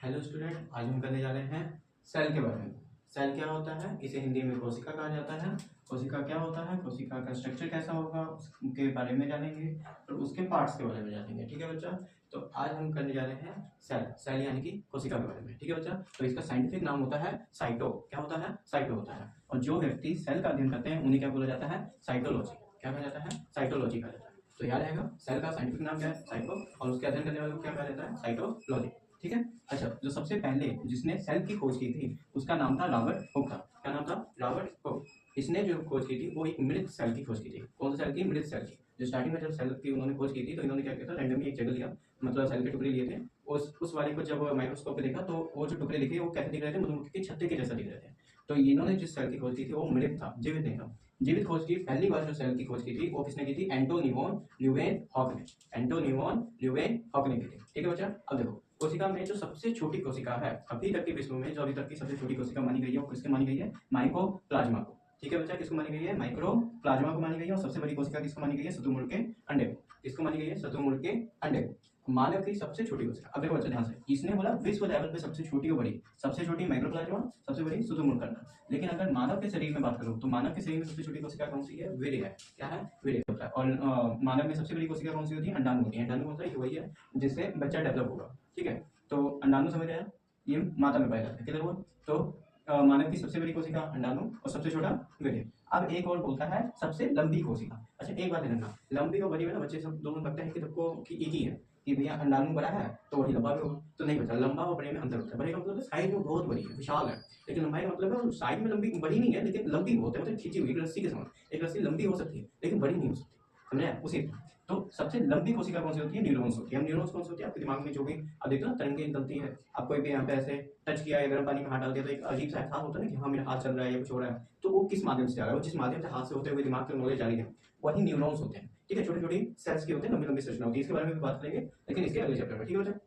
Hello student, आज हम करने जा रहे हैं सेल के बारे में। सेल क्या होता है, इसे हिंदी में कोशिका कहा जाता है। कोशिका क्या होता है, कोशिका का स्ट्रक्चर कैसा होगा उसके बारे में जानेंगे और उसके पार्ट्स के बारे में जानेंगे। ठीक है बच्चा, तो आज हम करने जा रहे हैं सेल यानी कि कोशिका के बारे में। ठीक है बच्चा, तो इसका साइंटिफिक नाम होता है साइटो। क्या होता है? साइटो होता है। और जो व्यक्ति सेल का अध्ययन करते हैं उन्हें क्या बोला जाता है? साइटोलॉजी। क्या कहा जाता है? साइटोलॉजी कहा जाता है। तो याद रहेगा, सेल का साइंटिफिक नाम क्या है? साइटो, और उसके अध्ययन करने वाले को क्या कहा जाता है? साइटोलॉजी। ठीक है। अच्छा, जो सबसे पहले जिसने सेल की खोज की थी उसका नाम था रॉबर्ट हुक था। क्या नाम था? Robert Hooke. इसने जो खोज की थी वो एक मृत सेल की खोज की थी। कौन सी सेल की? मृत सेल की। जो स्टार्टिंग में जब सेल की उन्होंने खोज की थी तो इन्होंने क्या किया था, रैंडमली एक जगह लिया, मतलब सेल के टुकड़े लिए थे। उस वाले को जब माइक्रोस्कोप पे देखा तो वो जो टुकड़े दिखे वो कैसे दिख रहे थे? मधुमक्खी के छत्ते के जैसा दिख रहे थे। तो इन्होंने जिस सेल की खोज की थी वो मृत था, जीवित नहीं था। जीवित खोज की पहली बार जो सेल की खोज की थी वो किसने की थी? एंटोनिवन ल्यूवेन हॉक ने। एंटोनिवन ल्यूवेन हॉक ने की थी। ठीक है बच्चा, अब देखो कोशिका में जो सबसे छोटी कोशिका है अभी तक के विश्व में, जो अभी तक की सबसे छोटी कोशिका मानी गई है वो किसके मानी गई है? माइकोप्लाज्मा को। ठीक है बच्चा, किसको मानी गई है? माइक्रोप्लाज्मा को मानी गई है। और सबसे बड़ी कोशिका किसको मानी गई है? शतुरमुर्ग के अंडे को। किसको मानी गई है? शतुरमुर्ग के अंडे को। मानव की सबसे छोटी कोशिका। अब देखो बच्चा ध्यान से, इसने बोला विश्व लेवल पे सबसे छोटी और बड़ी। सबसे छोटी माइक्रोप्लाज्मा, सबसे बड़ी शतुरमुर्ग का अंडा। लेकिन अगर मानव के शरीर में बात करूं तो मानव के शरीर में सबसे छोटी कोशिका कौन सी है? वीर्य है। क्या है? वीर्य होता है। और मानव में सबसे बड़ी कोशिका कौन सी होती है? अंडाणु होती है। अंडाणु होता है वही है जिससे बच्चा डेवलप होगा। ठीक है, तो अंडाणु समझ आया, ये माता में पाया जाता है। क्लियर हुआ? तो मानव की सबसे बड़ी कोशिका अंडाणु और सबसे छोटा वीर्य। अब एक और बोलता है सबसे लंबी कोशिका। अच्छा एक बात ध्यान रखना, लंबी और बड़ी में ना बच्चे सब दोनों लगता है कि सबको कि एक ही है, कि भैया अंडाणु बड़ा है तो वही लंबा भी होगा। तो नहीं बच्चा, लंबा और बड़े में अंतर होता है। बड़े का मतलब साइज में बहुत बड़ी है, विशाल है। लेकिन लंबाई का मतलब है साइज में लंबी बड़ी नहीं है लेकिन लंबी बहुत है, मतलब खींची हुई एक रस्सी के समान। एक रस्सी लंबी हो सकती है लेकिन बड़ी नहीं हो सकती। समझ आया? उसी तो सबसे लंबी कोशिका कौन सी होती है? न्यूरॉन्स होती है। अब न्यूरॉन्स कौन सी होती है? आपके दिमाग में जो भी अब देखो ना तरंगे निकलती है, आप कोई भी यहाँ पे ऐसे टच किया या गर्म पानी में हाथ डाल दिया तो एक अजीब सा एहसास होता है ना कि हाँ मेरा हाथ चल रहा है या कुछ हो रहा है। तो वो किस माध्यम से जा रहा है? वो जिस माध्यम से हाथ से होते हुए दिमाग तक नॉलेज जा रही है वही न्यूरॉन्स होते हैं। ठीक है, छोटी छोटी सेल्स के होते हैं, लंबी लंबी संरचना होती है। इसके बारे में भी बात करेंगे लेकिन इसके अगले चैप्टर में। ठीक है।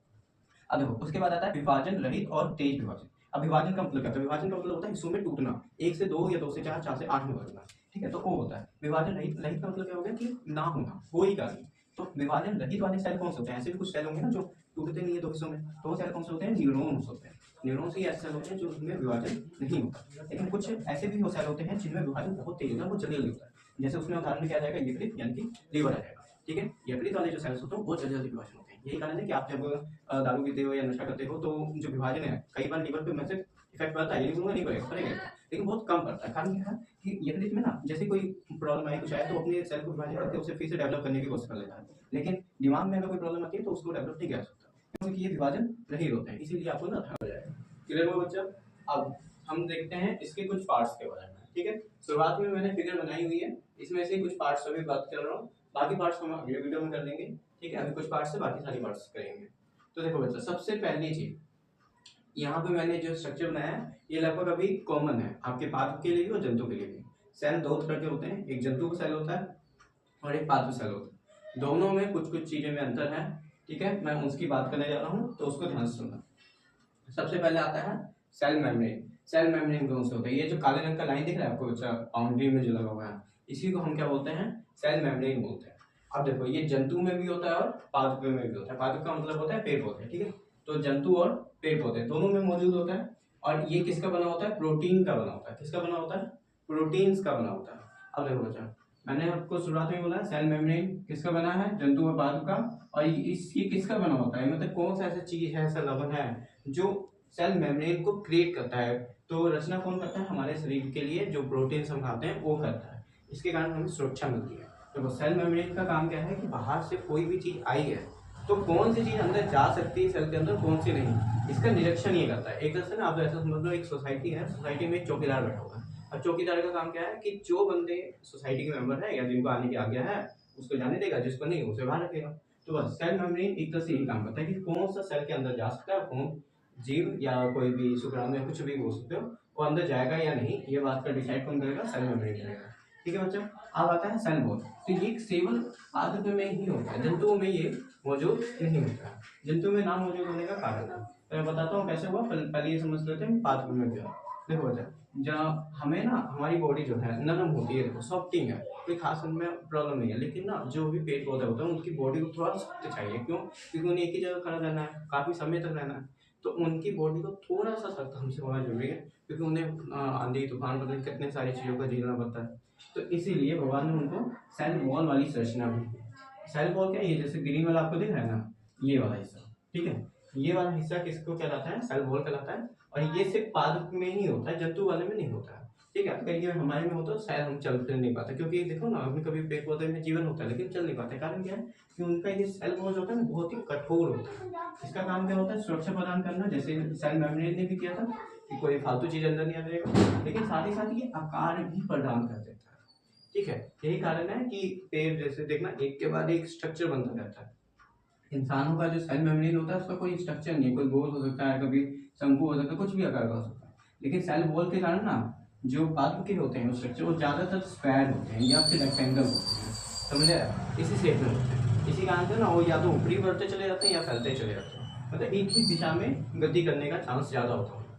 अब देखो उसके बाद आता है विभाजन रहित और तेज विभाजन। अब विभाजन का मतलब क्या होता है? विभाजन का मतलब होता है हिस्सों में टूटना, एक से दो या दो से चार, चार से आठ में बदलना। ठीक है, तो वो होता है विभाजन रहित। रहित का मतलब क्या हो गया? कि ना होना, कोई का नहीं। तो विभाजन रहित वाले सेल कौन से होते हैं? ऐसे भी कुछ सेल होंगे ना जो टूटते नहीं है दो हिस्सों में, तो वो सेल कौन से होते हैं? न्यूरॉन्स होते हैं। न्यूरॉन्स ही ऐसे सेल होते हैं जो उनमें विभाजन नहीं होता। लेकिन कुछ ऐसे भी सेल होते हैं जिनमें विभाजन बहुत तेज होता है, वो जल्दी जल्दी होता है। जैसे उसमें उदाहरण क्या जाएगा? यकृत यानी कि लीवर आ जाएगा। ठीक है, यकृत वाले जो सेल्स होते हैं वो जल्दी जल्दी विभाजन होते हैं। यही कारण है कि आप जब दारू पीते हो या नशा करते हो तो जो विभाजन है कई बार लीवर पे मैसेज इफेक्ट पड़ता है। ये नहीं बोलूंगा नहीं पड़ेगा, पड़ेगा, लेकिन बहुत कम पड़ता है। कारण क्या है कि यकृत में ना जैसे कोई प्रॉब्लम आई कुछ आया तो अपने सेल को विभाजन करके उसे फिर से डेवलप करने की कोशिश कर लेता है। लेकिन दिमाग में अगर कोई प्रॉब्लम आती है तो उसको डेवलप नहीं कर सकता क्योंकि ये विभाजन रहित होते हैं। इसीलिए आपको ना हो जाएगा। क्लियर हुआ बच्चा? अब हम देखते हैं इसके कुछ पार्ट्स के बारे में। ठीक है, शुरुआत में मैंने फिगर बनाई हुई है, इसमें से कुछ पार्ट्स अभी बात कर रहा हूँ, बाकी पार्ट्स हम अगले वीडियो में कर लेंगे। ठीक है, अभी कुछ पार्ट्स से बाकी सारी पार्ट्स करेंगे। तो देखो बच्चा, सबसे पहली चीज यहाँ पे मैंने जो स्ट्रक्चर बनाया है ये लगभग अभी कॉमन है आपके पादप के लिए भी और जंतु के लिए भी। सेल दो तरह के होते हैं, एक जंतु का सेल होता है और एक पादप सेल होता है। दोनों में कुछ कुछ चीजें में अंतर है। ठीक है, मैं उसकी बात करने जा रहा हूँ तो उसको ध्यान से सुनना। सबसे पहले आता है सेल मेम्ब्रेन। सेल मेम्ब्रेन कौन से होते हैं? ये जो काले रंग का लाइन दिख रहा है आपको बच्चा बाउंड्री में जो लगा हुआ है, इसी को हम क्या बोलते हैं? सेल मेम्ब्रेन बोलते हैं। अब देखो ये जंतु में भी होता है और पादप में भी होता है। पादप का मतलब होता है पेड़ पौधे। ठीक है, तो जंतु और पेड़ पौधे दोनों में मौजूद होता है। और ये किसका बना होता है? प्रोटीन का बना होता है। किसका बना होता है? प्रोटीन्स का बना होता है। अब देखो बच्चा, मैंने आपको शुरुआत में बोला सेल मेम्ब्रेन किसका बना है? जंतु और पादप का। और ये किसका बना होता है? मतलब कौन सा ऐसा चीज है, ऐसा लवण है जो सेल मेम्ब्रेन को क्रिएट करता है? तो रचना कौन करता है? हमारे शरीर के लिए जो प्रोटीन हम खाते हैं वो करता है। इसके कारण हमें सुरक्षा मिलती है। तो सेल मेम्ब्रेन का काम क्या है कि बाहर से कोई भी चीज आई है तो कौन सी चीज अंदर जा सकती है सेल के अंदर, कौन सी नहीं, इसका निरीक्षण ये करता है। एक तरह से ना आप ऐसा समझ लो, एक सोसाइटी है, सोसाइटी में एक चौकीदार बैठा हुआ है। और चौकीदार का काम क्या है कि जो बंदे सोसाइटी के मेंबर है या जिनको आने की आज्ञा है उसको जाने देगा, जिसको नहीं उसे बाहर रखेगा। तो बस सेल मेम्ब्रेन एक तरह से यही काम करता है कि कौन सा सेल के अंदर जा सकता है, कौन जीव या कोई भी शुक्राणु या कुछ भी बोल सकते हो वो अंदर जाएगा या नहीं, ये बात का डिसाइड कौन करेगा? सेल मेम्ब्रेन करेगा। ठीक है बच्चा, अब आता है सेल वॉल। तो ये केवल पादप में ही होता है, जंतुओं में ये मौजूद नहीं होता है। जंतु में ना मौजूद होने का कारण है तो मैं बताता हूँ कैसे हुआ। पहले ये समझ लेते हैं पादप में क्या। देखो बच्चा, जहाँ हमें ना हमारी बॉडी जो है नरम होती है, देखो सॉफ्टिंग है, कोई खास उनमें प्रॉब्लम नहीं है। लेकिन ना जो भी पेड़ पौधे होते हैं उनकी बॉडी को थोड़ा सख्त चाहिए। क्यों? क्योंकि उन्हें एक ही जगह खड़ा रहना है, काफी समय तक रहना है। तो उनकी बॉडी को थोड़ा सा सख्त हमसे होना जरूरी है, क्योंकि उन्हें आंधी तूफान पता नहीं कितने सारी चीज़ों का झेलना पड़ता है। तो इसीलिए भगवान ने उनको सेल वॉल वाली संरचना दी। सेल वॉल क्या है, ये जैसे ग्रीन वाला आपको दिख रहा है ना, ये वाला हिस्सा, ठीक है, ये वाला हिस्सा किसको कहलाता है, सेल वॉल कहलाता है। और ये सिर्फ पादप में ही होता है, जंतु वाले में नहीं होता है, ठीक है। अगर ये हमारे में होता तो शायद हम चल फिर नहीं पाते, क्योंकि देखो ना, अभी कभी पेड़ पौधे में जीवन होता है लेकिन चल नहीं पाते। कारण क्या है कि उनका ये सेल वॉल होता है ना, बहुत ही कठोर होता है। इसका काम क्या होता है, सुरक्षा प्रदान करना, जैसे सेल मेम्ब्रेन ने भी किया था कि कोई फालतू चीज अंदर नहीं आ जाएगा, लेकिन साथ ही साथ ये आकार भी प्रदान कर देता है, ठीक है। यही कारण है कि पेड़ जैसे देखना एक के बाद एक स्ट्रक्चर बनता रहता है। इंसानों का जो सेल मेम्ब्रेन होता है उसका कोई स्ट्रक्चर नहीं है, कोई गोल हो सकता है, कभी शंकु हो सकता है, कुछ भी आकार का हो सकता है। लेकिन सेल वॉल के कारण ना जो पादप के होते हैं स्ट्रक्चर, वो ज्यादातर स्क्वायर होते हैं या फिर रेक्टेंगल होते हैं, समझ आया, इसी शेप में होते हैं। इसी कारण से ना वो या तो ऊपरी बढ़ते चले जाते हैं या फैलते चले जाते हैं, मतलब एक ही दिशा में गति करने का चांस ज्यादा होता है,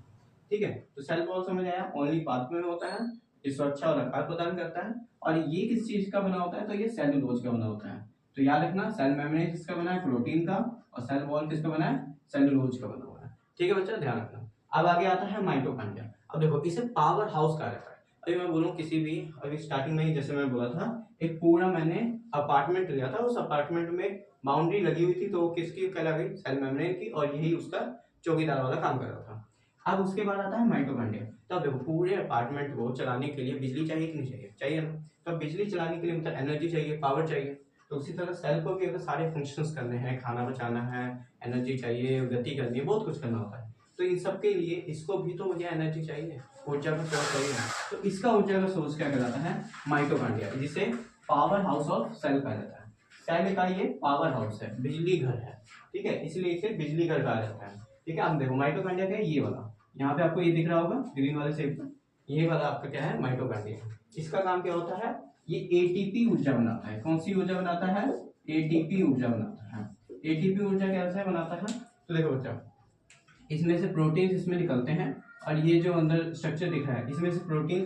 ठीक है। तो सेल वॉल समझ आया, ओनली पादप में होता है, ये सुरक्षा और आकार प्रदान करता है। और ये किस चीज का बना होता है, तो ये सेलुलोज का बना होता है। तो याद रखना, सेल मेम्ब्रेन किसका बना है, प्रोटीन का, और सेल वॉल किसका बना है, सेलुलोज का बना हुआ है, ठीक है बच्चा, ध्यान रखना। अब आगे आता है माइटोकॉन्ड्रिया। अब देखो, इसे पावर हाउस कहा जाता है। अभी मैं बोलूँ किसी भी, अभी स्टार्टिंग में ही जैसे मैं बोला था, एक पूरा मैंने अपार्टमेंट लिया था, उस अपार्टमेंट में बाउंड्री लगी हुई थी, तो वो किसकी कहला गई, सेल मेम्ब्रेन की, और यही उसका चौकीदार वाला काम कर रहा था। अब उसके बाद आता है माइटोकॉन्ड्रिया। तो अब देखो, पूरे अपार्टमेंट को चलाने के लिए बिजली चाहिए कि नहीं चाहिए, चाहिए ना। तो बिजली चलाने के लिए मतलब एनर्जी चाहिए, पावर चाहिए। तो उसी तरह सेल को भी अगर सारे फंक्शंस करने हैं, खाना बचाना है, एनर्जी चाहिए, गति करनी है, बहुत कुछ करना होता है। तो इन सब के लिए इसको भी तो मुझे एनर्जी चाहिए, ऊर्जा का सोर्स चाहिए। तो इसका ऊर्जा का सोर्स क्या कहलाता है, माइटोकॉन्ड्रिया, जिसे पावर हाउस ऑफ सेल कहा जाता है। सेल का ये पावर हाउस है, बिजली घर है, ठीक है, इसलिए इसे बिजली घर कहा जाता है, ठीक है। अब देखो माइटोकॉन्ड्रिया क्या है, ये वाला, यहाँ पे आपको ये दिख रहा होगा ग्रीन वाले शेप में, ये वाला आपका क्या है, माइटोकॉन्ड्रिया। इसका काम क्या होता है, ये एटीपी ऊर्जा बनाता है। कौन सी ऊर्जा बनाता है, एटीपी ऊर्जा बनाता है। एटीपी ऊर्जा कैसे बनाता है, तो देखो बच्चा, इसमें से प्रोटीन इसमें निकलते हैं, और ये जो अंदर स्ट्रक्चर दिख रहा है, इसमें से प्रोटीन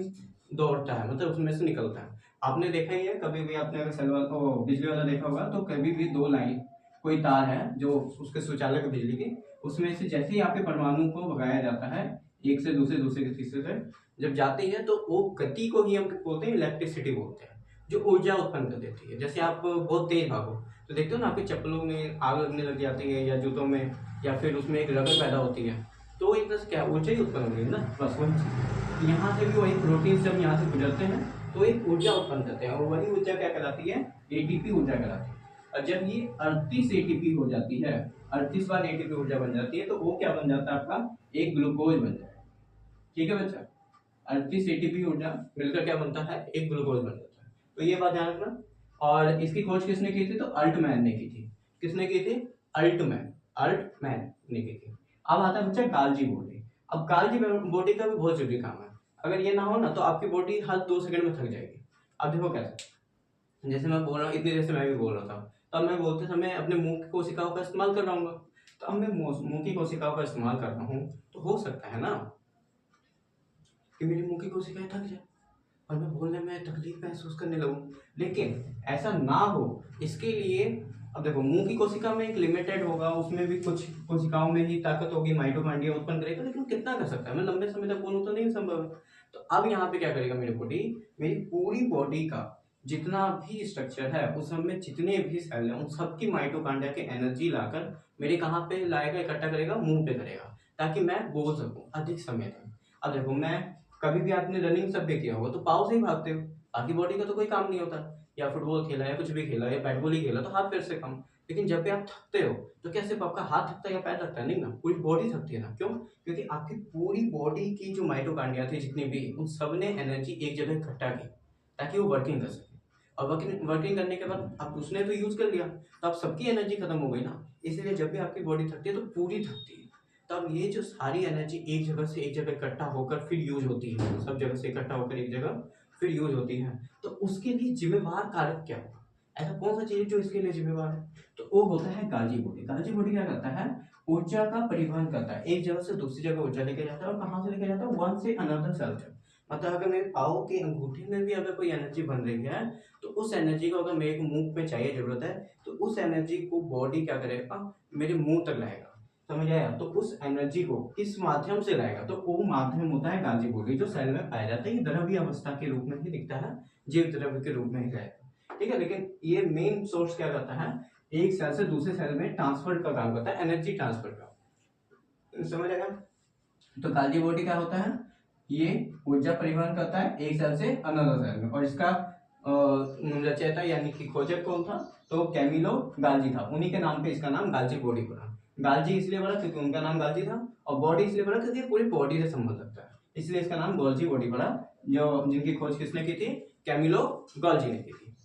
दौड़ता है, मतलब उसमें से निकलता है। आपने देखा ही है, कभी भी आपने अगर सेल वाला बिजली वाला देखा होगा, तो कभी भी दो लाइन, कोई तार है जो उसके सुचालक बिजली की, उसमें से जैसे ही आपके परमाणु को भगाया जाता है एक से दूसरे, दूसरे के तीसरे से जब जाती है, तो वो गति को ही हम बोलते हैं इलेक्ट्रिसिटी बोलते हैं, जो ऊर्जा उत्पन्न कर देती है। जैसे आप बहुत तेज भागो तो देखते हो ना, आपके चप्पलों में आग लगने लग जाती है, या जूतों में, या फिर उसमें एक रगड़ पैदा होती है, तो एक तरह से क्या ऊर्जा ही उत्पन्न हो रही है ना, बस वही चीज। यहाँ से भी वही प्रोटीन जब यहाँ से गुजरते हैं तो एक ऊर्जा उत्पन्न करते हैं, और वही ऊर्जा क्या कहलाती है, एटीपी ऊर्जा कहलाती है। और जब ये 38 एटीपी हो जाती है, 38 बार एटीपी ऊर्जा बन जाती है, तो वो क्या बन जाता है आपका, एक ग्लूकोज बन जाता है, ठीक है बच्चा। 38 एटीपी ऊर्जा मिलकर क्या बनता है, एक ग्लूकोज बन जाता है। तो ये बात ध्यान रखना। और इसकी खोज किसने की थी, तो अल्टमैन ने की थी। किसने की थी, अल्टमैन, अल्टमैन ने की थी। अब आता है बच्चा गाल्जी बॉडी। अब गाल्जी बॉडी का भी बहुत जरूरी काम है, अगर ये ना हो ना तो आपकी बॉडी हर 2 सेकंड में थक जाएगी। अब देखो कैसे, जैसे मैं बोल रहा हूँ, इतनी देर से मैं भी बोल रहा था, तो अब मैं बोलते समय अपने मुंह की कोशिकाओं का इस्तेमाल कर रहा हूँ, तो अब मैं मुंह की कोशिकाओं का इस्तेमाल कर रहा हूँ, तो हो सकता है ना कि मेरी मुंह की कोशिकाएं थक जाए और मैं बोलने में तकलीफ महसूस करने लगूं। लेकिन ऐसा ना हो, इसके लिए अब देखो, मुंह की कोशिका में एक लिमिटेड होगा, उसमें भी कुछ कोशिकाओं में ही ताकत होगी, माइटोकॉन्ड्रिया उत्पन्न करेगा, लेकिन कितना कर सकता है, मैं लंबे समय तक बोलूं तो नहीं संभव है। तो अब यहाँ पे क्या करेगा मेरी बॉडी, मेरी पूरी बॉडी का जितना भी स्ट्रक्चर है, उस सब में जितने भी सेल हैं, उन सबकी माइटोकॉन्ड्रिया की एनर्जी लाकर मेरे कहाँ पे लाएगा, इकट्ठा करेगा, मुंह पे करेगा, ताकि मैं बोल सकूं अधिक समय तक। अब देखो, मैं कभी भी आपने रनिंग सब भी किया होगा, तो पाँव से ही भागते हो, बाकी बॉडी का तो कोई काम नहीं होता, या फुटबॉल खेला या कुछ भी खेला या बैट बॉल ही खेला तो हाथ पैर से काम। लेकिन जब भी आप थकते हो तो क्या सिर्फ आपका हाथ थकता है या पैर थकता है, नहीं ना, पूरी बॉडी थकती है ना। क्यों, क्योंकि आपकी पूरी बॉडी की जो माइटोकॉन्ड्रिया थी जितनी भी, उन सब ने एनर्जी एक जगह इकट्ठा की ताकि वो वर्किंग कर सके। और वर्किंग करने के बाद अब उसने तो यूज कर लिया, तो अब सबकी एनर्जी खत्म हो गई ना। इसलिए जब भी आपकी बॉडी थकती है तो पूरी थकती है। तब ये जो सारी एनर्जी एक जगह से एक जगह इकट्ठा होकर फिर यूज होती है, सब जगह से इकट्ठा होकर एक जगह फिर यूज होती है, तो उसके लिए जिम्मेवार कारक क्या होगा, ऐसा कौन सा चीज जो इसके लिए जिम्मेवार है, तो वो होता है गाल्जी बॉडी। गाल्जी बॉडी क्या करता है, ऊर्जा का परिवहन करता है, एक जगह से दूसरी जगह ऊर्जा लेके जाता है। और कहाँ से लेके जाता है, वन से अनदर सेल। मतलब अगर मेरे पाँव के अंगूठे में भी अगर कोई एनर्जी बन रही है, तो उस एनर्जी को अगर मेरे मुंह में चाहिए, जरूरत है, तो उस एनर्जी को बॉडी क्या करेगा, मेरे मुंह तक लाएगा। समझ आया। तो उस एनर्जी को किस माध्यम से लाएगा, तो वो माध्यम होता है गांधी बॉडी, जो सेल में पाया जाता है। ये द्रव्य अवस्था के रूप में ही दिखता है, जीव द्रव्य के रूप में ही रहेगा, ठीक है। लेकिन ये मेन सोर्स क्या करता है, एक सेल से दूसरे सेल में ट्रांसफर का काम करता है, एनर्जी ट्रांसफर का, समझ आएगा। तो गाल्जी बॉडी क्या होता है, ये ऊर्जा परिवहन करता है एक सेल से अनदर सेल में। और इसका रचयिता यानी कि खोजक कौन था, तो कैमिलो गाल्जी था। उन्हीं के नाम पे इसका नाम गाल्जी बॉडी पड़ा। गाल्जी इसलिए पड़ा क्योंकि उनका नाम गाल्जी था, और बॉडी इसलिए पड़ा क्योंकि पूरी बॉडी से संबंध रखता है, इसलिए इसका नाम गाल्जी बॉडी पड़ा, जो जिनकी खोज किसने की थी, कैमिलो गाल्जी ने की थी।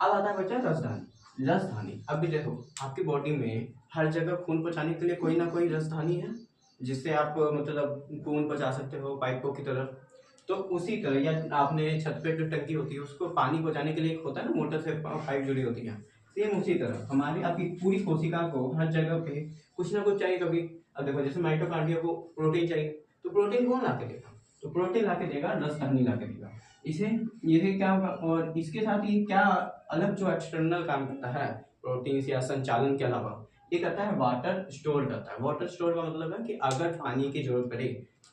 अब आता है बच्चा रसधानी। रसधानी, अभी देखो आपकी बॉडी में हर जगह खून पहुंचाने के लिए कोई ना कोई रसधानी है, जिससे आप मतलब खून पहुंचा सकते हो पाइपों की तरफ। तो उसी तरह, या आपने छत पे जो टंकी होती है उसको पानी पहुंचाने के लिए एक होता है ना, मोटर से पाइप जुड़ी होती है, सेम उसी तरह हमारी आपकी पूरी कोशिका को हर जगह पे कुछ ना कुछ चाहिए कभी। अब देखो जैसे माइटोकॉन्ड्रिया को प्रोटीन चाहिए, तो प्रोटीन कौन ला के देगा, तो प्रोटीन ला के देगा, रसधानी ला के देगा इसे। ये क्या होगा, और इसके साथ ही क्या अलग जो एक्सटर्नल काम करता है प्रोटीन या संचालन के अलावा, ये करता है वाटर स्टोर करता है। वाटर स्टोर का मतलब है कि अगर पानी की जरूरत पड़े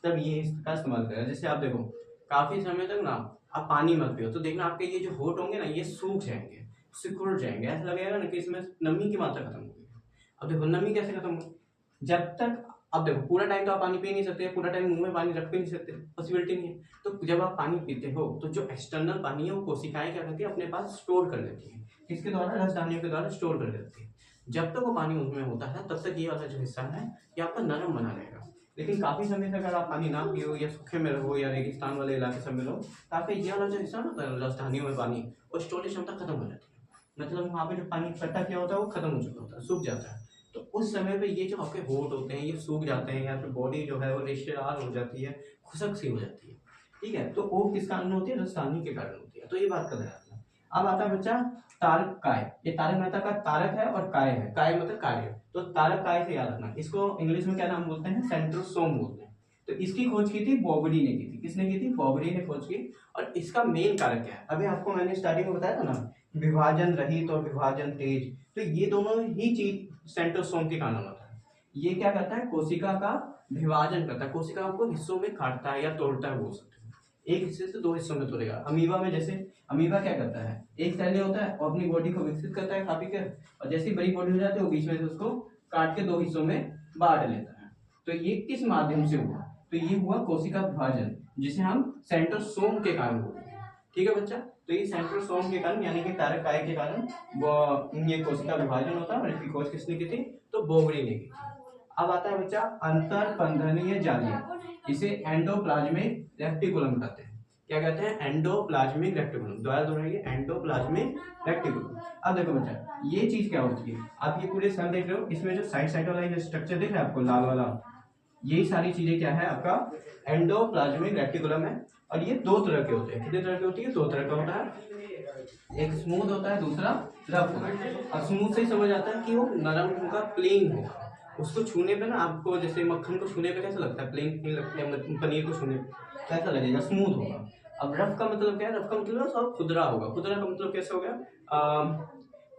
तब ये इसका इस्तेमाल करेगा। जैसे आप देखो काफी समय तक ना आप पानी मत पियो, तो देखना आपके ये जो होठ होंगे ना, ये सूख जाएंगे, सिकुड़ जाएंगे, ऐसा लगेगा ना कि इसमें नमी की मात्रा खत्म हो गई। अब देखो नमी कैसे खत्म होगी, जब तक, अब देखो पूरा टाइम तो आप पानी पी नहीं सकते, पूरा टाइम मुंह में पानी रख भी नहीं सकते, पॉसिबिलिटी नहीं है। तो जब आप पानी पीते हो तो जो एक्सटर्नल पानी है वो कोशिकाएं क्या करती है, अपने पास स्टोर कर लेती है, किसके द्वारा, रसधानियों के द्वारा स्टोर कर लेती है। जब तक वो पानी उसमें होता है तब तक ये वाला जो हिस्सा है ये आपका नरम बना रहेगा। लेकिन काफी समय तक अगर आप पानी ना पियो, या सूखे में रहो, या रेगिस्तान वाले इलाके सब में रहो, तो आपका ये वाला जो हिस्सा ना राजधानियों में पानी और स्टोरेज क्षमता खत्म हो जाती है। मतलब वहाँ पे जो पानी इकट्ठा किया होता है वो खत्म हो चुका होता है, सूख जाता है। तो उस समय पे ये जो आपके होठ होते हैं ये सूख जाते हैं, या फिर बॉडी जो है वो रेशेदार हो जाती है, खुशक सी हो जाती है, ठीक है। तो वो किस कारण होती है, रसधानी के कारण होती है। तो ये बात कर रहे हैं। अब आता है बच्चा तारक काय। ये तारक मेहता का तारक है और काय है, काय मतलब कार्य। तो तारक काय से याद रखना, इसको इंग्लिश में क्या नाम बोलते हैं, सेंट्रोसोम बोलते हैं। तो इसकी खोज की थी बॉबरी ने की थी। किसने की थी, बॉबरी ने खोज की। और इसका मेन कारक क्या है, अभी आपको मैंने स्टार्टिंग में बताया था ना, विभाजन रहित और विभाजन तेज, तो ये दोनों ही चीज सेंट्रोसोम के कारण होता है। ये क्या करता है, कोशिका का विभाजन करता है, कोशिका को हिस्सों में काटता है या तोड़ता है, बोल सकते हैं। एक हिस्से से दो हिस्सों में तोड़ेगा। अमीबा में जैसे, अमीबा क्या करता है, एक सेल होता है और अपनी बॉडी को विकसित करता है खा पी कर, और जैसी बड़ी बॉडी हो जाती है वो बीच में से उसको काट के दो हिस्सों में बांट लेता है। तो ये किस माध्यम से हुआ, तो ये हुआ कोशिका विभाजन, जिसे हम सेंट्रोसोम के कारण बोलते हैं, ठीक है बच्चा। तो ये सेंट्रोसोम के कारण यानी कि तारक काय के कारण वो ये कोशिका विभाजन होता है। और इसकी खोज किसने की थी, तो बोबरी ने की थी। अब आता है बच्चा अंतरपंधनीय जालियां, इसे एंडोप्लाज्मिक रेक्टिकुलम कहते हैं। क्या कहते हैं, एंडोप्लाज्मिक रेक्टिकुलम। दोबारा दोहराइए, एंडोप्लाज्मिक रेक्टिकुलम। अब देखो बच्चा ये चीज क्या होती है, आप ये पूरे सेल देख रहे हो, इसमें जो साइड साइड वाला ये स्ट्रक्चर दिख रहा है आपको लाल वाला, यही सारी चीजें क्या है, आपका एंडोप्लाज्मिक रेक्टिकुलम है। और ये दो तरह के होते हैं। कितने तरह के होती है, दो तरह का होता है, एक स्मूथ होता है, दूसरा रफ होता है। और स्मूथ से समझ आता है कि वो नरम होगा, प्लेन होगा, उसको छूने पे ना आपको, जैसे मक्खन को छूने पे कैसा लगता है, प्लेन प्लेन लगता है, पनीर को छूने पे कैसा लगेगा, स्मूथ होगा। अब रफ का मतलब क्या है, रफ का मतलब थोड़ा खुदरा होगा। खुदरा का मतलब कैसे हो गया,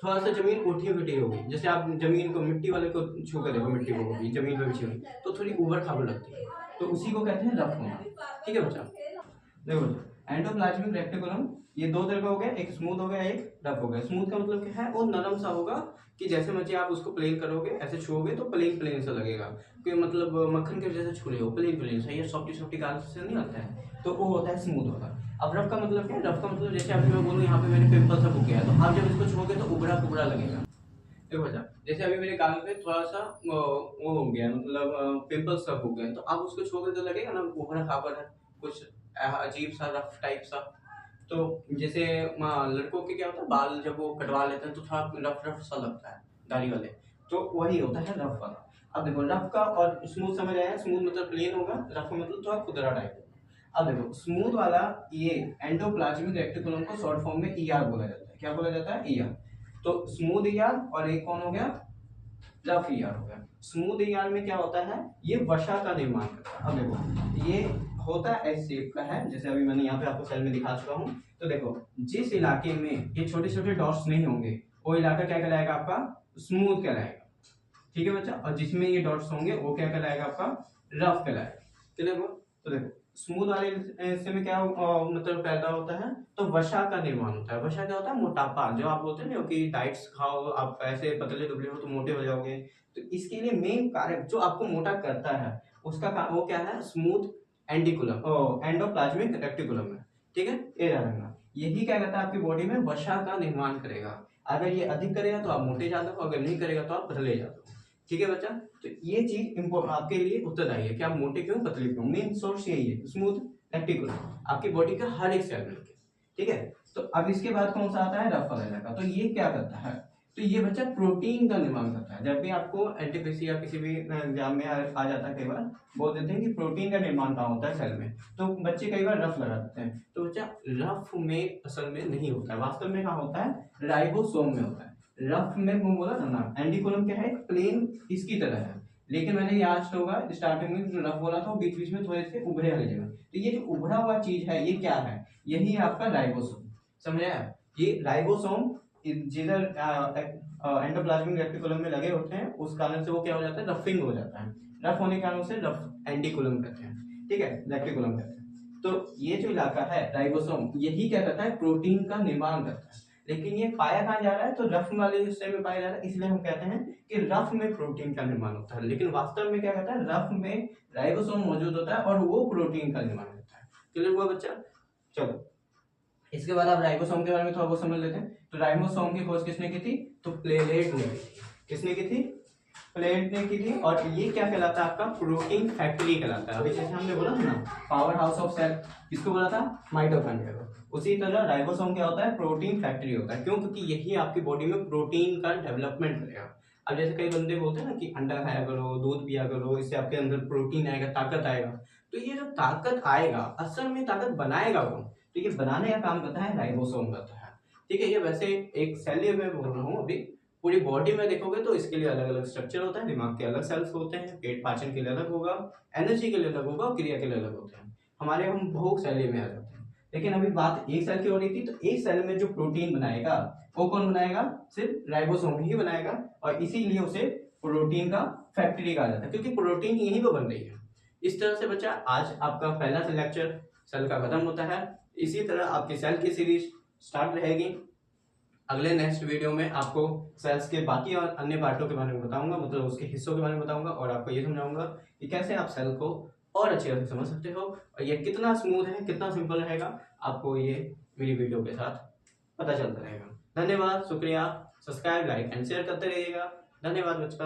थोड़ा सा जमीन उठी पिटी होगी। जैसे आप जमीन को, मिट्टी वाले को छू कर देखो, मिट्टी को होगी जमीन पे बिछी हुई तो थोड़ी उबड़ खाबड़ लगती है, तो उसी को कहते हैं रफ होना, ठीक है बच्चा। देखो एंडोप्लाज्मिक रेक्टिकुलम ये दो तरह का हो गया, एक स्मूथ हो गया, एक रफ हो गया। स्मूथ का मतलब क्या है, वो नरम सा होगा, कि जैसे मर्जी आप उसको प्लेन करोगे, ऐसे छुओगे तो प्लेन प्लेन सा लगेगा, कि मतलब मक्खन के जैसे छू रहे हो, प्लेन प्लेन सा, ये सॉफ्टी सॉफ्टी गाल से नहीं आता है, तो वो होता है स्मूथ होगा। अब रफ का मतलब क्या है, रफ का मतलब जैसे अभी मैं बोलूँ यहाँ पे मेरे पिंपल सा हो गया है, तो आप जब इसको छुओगे तो उबड़ा कुबड़ा लगेगा। देखो बच्चा, जैसे अभी मेरे गाल पे थोड़ा सा वो हो गया, मतलब पिंपल्स सब हो गए, तो आप उसको छुओगे तो लगेगा ना उबड़ा खाबड़ है, कुछ अजीब सा रफ टाइप सा। तो जैसे लड़कों के क्या होता है, बाल जब वो कटवा लेते हैं तो थोड़ा रफ रफ सा लगता है दाढ़ी वाले, तो वही होता है रफ वाला। अब देखो रफ का और स्मूथ समझ आया, स्मूथ मतलब प्लेन होगा, रफ का मतलब थोड़ा खुदरा टाइप होगा। अब देखो स्मूथ वाला ये एंडोप्लाज्मिक रेक्टिकुलम को शॉर्ट फॉर्म में ईआर बोला जाता है। क्या बोला जाता है, ईआर। तो स्मूथ ईआर और एक कौन हो गया, रफ ईआर हो गया। स्मूथ ईआर में क्या होता है, ये वसा का निर्माण करता है। अब देखो ये होता है एस शेप का है, जैसे अभी मैंने यहाँ पे आपको सेल में दिखा चुका हूँ। तो देखो जिस इलाके में ये छोटे छोटे डॉट्स नहीं होंगे वो इलाका क्या कहलाएगा, आपका स्मूथ कहलाएगा, ठीक है बच्चा, और जिसमें ये डॉट्स होंगे वो क्या कहलाएगा, आपका रफ कहलाएगा। क्लियर हुआ? तो देखो स्मूथ वाले हिस्से में क्या मतलब पैदा होता है, तो वसा का निर्माण होता है। वसा क्या होता है, मोटापा, जो आप बोलते हैं ना कि डाइट्स खाओ, आप ऐसे पतले दुबले हो तो मोटे हो जाओगे, तो इसके लिए मेन कारक जो आपको मोटा करता है उसका वो क्या है, स्मूथ एंडिकुलम एंडोप्लाज्मिक रेटिकुलम है। ठीक है, ये ध्यान रखना। यही क्या करता है, आपकी बॉडी में वसा का निर्माण करेगा। अगर ये अधिक करेगा तो आप मोटे ज्यादा हो, अगर नहीं करेगा तो आप पतले ज्यादा हो। ठीक है बच्चा, तो ये चीज आपके लिए उत्तरदायी है कि आप मोटे क्यों पतले क्यों। मेन सोर्स यही है, स्मूथ रेटिकुलम आपकी बॉडी का हर एक सेल में। ठीक है, तो अब इसके बाद कौन सा आता है, रफ वाला का। तो ये क्या करता है, तो ये बच्चा प्रोटीन का निर्माण करता है। जब भी आपको एनटीपीसी या किसी भी एग्जाम में आ जाता है, कई बार बोल देते हैं कि प्रोटीन का निर्माण कहाँ होता है सेल में, तो बच्चे कई बार रफ लगा देते हैं। तो बच्चा रफ में असल में नहीं होता है, वास्तव में कहाँ होता है, राइबोसोम में होता है। रफ में वो बोला था ना, एंडीकोलम क्या है, प्लेन इसकी तरह है, लेकिन मैंने याद होगा स्टार्टिंग में जो रफ बोला था वो बीच बीच में थोड़े से उभरे वाली जगह। तो ये जो उभरा हुआ चीज है ये क्या है, यही है आपका राइबोसोम। समझ आया? ये राइबोसोम जिधर एंडोप्लाज्मिक रेटिकुलम में लगे होते हैं, उस कारण से वो क्या हो जाता है, रफिंग हो जाता है। रफ होने के कारण से रफ एंडीकुलम कहते हैं। ठीक है, रेटिकुलम कहते हैं। तो ये जो इलाका है राइबोसोम, यही क्या करता है, प्रोटीन का निर्माण करता है। लेकिन ये पाया कहाँ जा रहा है, तो रफ वाले हिस्से में पाया जा रहा है, इसलिए हम कहते हैं कि रफ में प्रोटीन का निर्माण होता है। लेकिन वास्तव में क्या कहता है, रफ में राइबोसोम मौजूद होता है और वो प्रोटीन का निर्माण करता है। क्लियर हुआ बच्चा? चलो इसके बाद आप राइबोसोम के बारे में थोड़ा बहुत समझ लेते हैं। तो राइबोसोम की खोज किसने की थी, तो प्लेलेट ने की थी। किसने की थी, प्लेलेट ने की थी। और ये क्या कहलाता है, आपका प्रोटीन फैक्ट्री कहलाता है। अभी जैसे हमने बोला था ना, पावर हाउस ऑफ सेल, किसको बोला था, माइटोकॉन्ड्रिया को। उसी तरह राइबोसोम क्या होता है, प्रोटीन फैक्ट्री होता है। क्यों? क्योंकि यही आपकी बॉडी में प्रोटीन का डेवलपमेंट करेगा। अब जैसे कई बंदे बोलते हैं ना कि अंडा खाया करो, दूध पिया करो, इससे आपके अंदर प्रोटीन आएगा, ताकत आएगा। तो ये जो ताकत आएगा, असल में ताकत बनाएगा कौन, तो ये बनाने का काम करता है राइबोसोम करता है। ठीक है, ये वैसे एक सेल में बोल रहा हूँ, अभी पूरी बॉडी में देखोगे तो इसके लिए अलग अलग स्ट्रक्चर होता है। दिमाग के अलग सेल्स होते हैं, पेट पाचन के लिए अलग होगा, एनर्जी के लिए अलग होगा, और क्रिया के लिए अलग होते हैं। हमारे हम भोग सेल में आ जाते हैं। लेकिन अभी बात एक सेल की हो रही थी, तो एक सेल में जो प्रोटीन बनाएगा वो कौन बनाएगा, सिर्फ राइबोसोम ही बनाएगा। और इसीलिए उसे प्रोटीन का फैक्ट्री कहा जाता है, क्योंकि प्रोटीन यहीं पर बन रही है। इस तरह से बच्चा आज आपका पहला लेक्चर सेल का खत्म होता है। इसी तरह आपकी सेल की सीरीज स्टार्ट रहेगी। अगले नेक्स्ट वीडियो में आपको सेल्स के बाकी और अन्य पार्टों के बारे में बताऊंगा, मतलब उसके हिस्सों के बारे में बताऊंगा, और आपको ये समझाऊंगा कि कैसे आप सेल को और अच्छे से समझ सकते हो, और ये कितना स्मूथ है, कितना सिंपल रहेगा, आपको ये मेरी वीडियो के साथ पता चलता रहेगा। धन्यवाद, शुक्रिया। सब्सक्राइब, लाइक एंड शेयर करते रहिएगा। धन्यवाद बच्चा।